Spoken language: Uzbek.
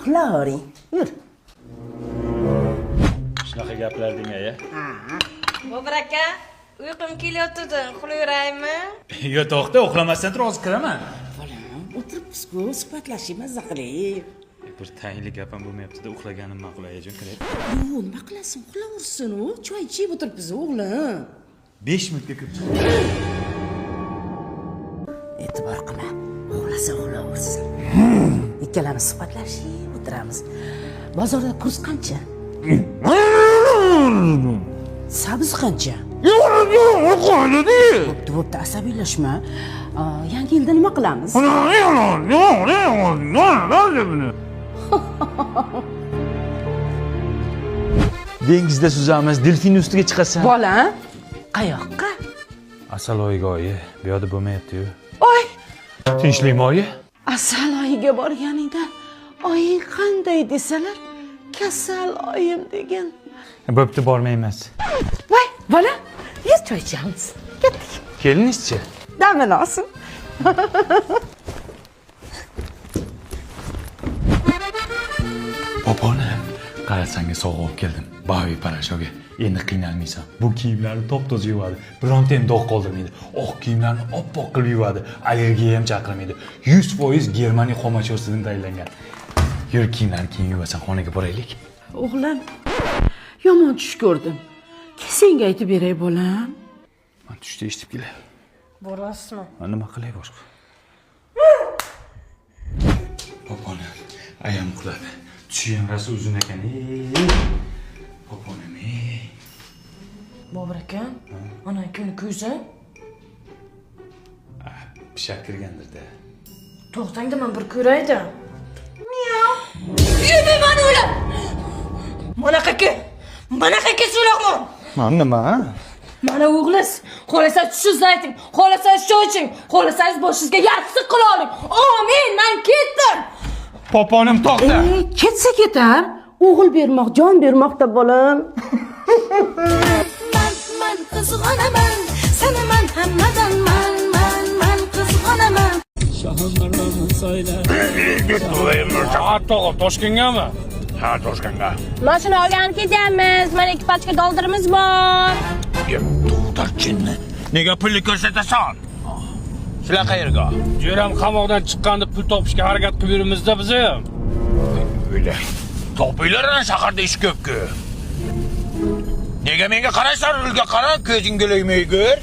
uxlavering. Yur. Shunaqa gaplarding aya. Bobur aka, uyqum kelyotdi. Uxlayveraymi? Yo, to'xta, uxlamasdan tur, hozir kiraman. Bolam, o'tiribsiz-ku, suhbatlashib, mazza qilib. Bir tayinli gapim bo'lmayapti-da, uxlaganim ma'qul ayajon, kirib. Yo'q, nima qilasan? Uxlaversin u. Choy ichib o'tiribsiz, o'g'lim. 5 minutga kirib chiqdim. E'tibor qilma. Uxlasa uxlaversin. Ikkalamiz suhbatlashib o'tiramiz. Bozorda kurs qancha? Sabz qancha? Bo'pti, asabiylashma. Yangi yilda nima qilamiz? Dengizda suzamiz, delfin ustiga chiqasan. Bola, qayoqqa? Asaloyiga oyi, bu yoqda bo'lmayapti-yu. Oy, Tinchlikmi oyi? Asaloyiga borganingda oying qanday desalar, kasal oyim degan. Bo'pti, bormaymiz. Voy, bola, yuz choy ichamiz. Ketdik. Kelinizchi. Damini olsin. Popona, qarasanga sovg'a olib keldim. Bavi parashoga. Endi qiynalmaysan. Bu kiyimlarni top-toza yuvadi. Bironta ham dog' qoldirmaydi. Oq kiyimlarni oppoq qilib yuvadi. Allergiya ham chaqirmaydi. 100% Germaniya xomashyorsidan tayyorlangan. Yur, kiyimlarni keyin yuvasan, xonaga boraylik. O'g'lim, yomon tush ko'rdim. Senga aytib beray, bolam. Men tushda eshitib kelay. Borasizmi? Nima qilay boshqa? Popona, ayam uxladi. Tushi ham rosa uzun ekan. Poponam. Bobur aka, ana kuni ko'zi. Pishak kirgandir-da. To'xtangda men bir ko'rayda. Miyav. Yurmayman o'ylab. Mana qaka so'laqman. Mana nima? Mana o'g'liz, xohlasangiz tushingizni ayting, xohlasangiz choy iching, xohlasangiz boshingizga yassi qila oling. Amin, men ketdim. Poponim to'xta. Ketsa ketar. O'g'il bermoq, jon bermoqda bolam. Man qizg'onaman, sanaman hammadan man qizg'onaman. Toshkentgami? Ha, Toshkentga. Mashina olganib ketyapmiz. Mana ekipajga doldirimiz bor. To'xtarchinni. Nega pulni ko'rsatasan? Shular qayerga? Jo'ram qamoqdan chiqqanda pul topishga harakat qilib yuribmiz-da biz ham. O'yla. Topinglar, shaharda ish ko'p-ku. Nega menga qaraysan, rulga qara, ko'zingga iloymay ko'r.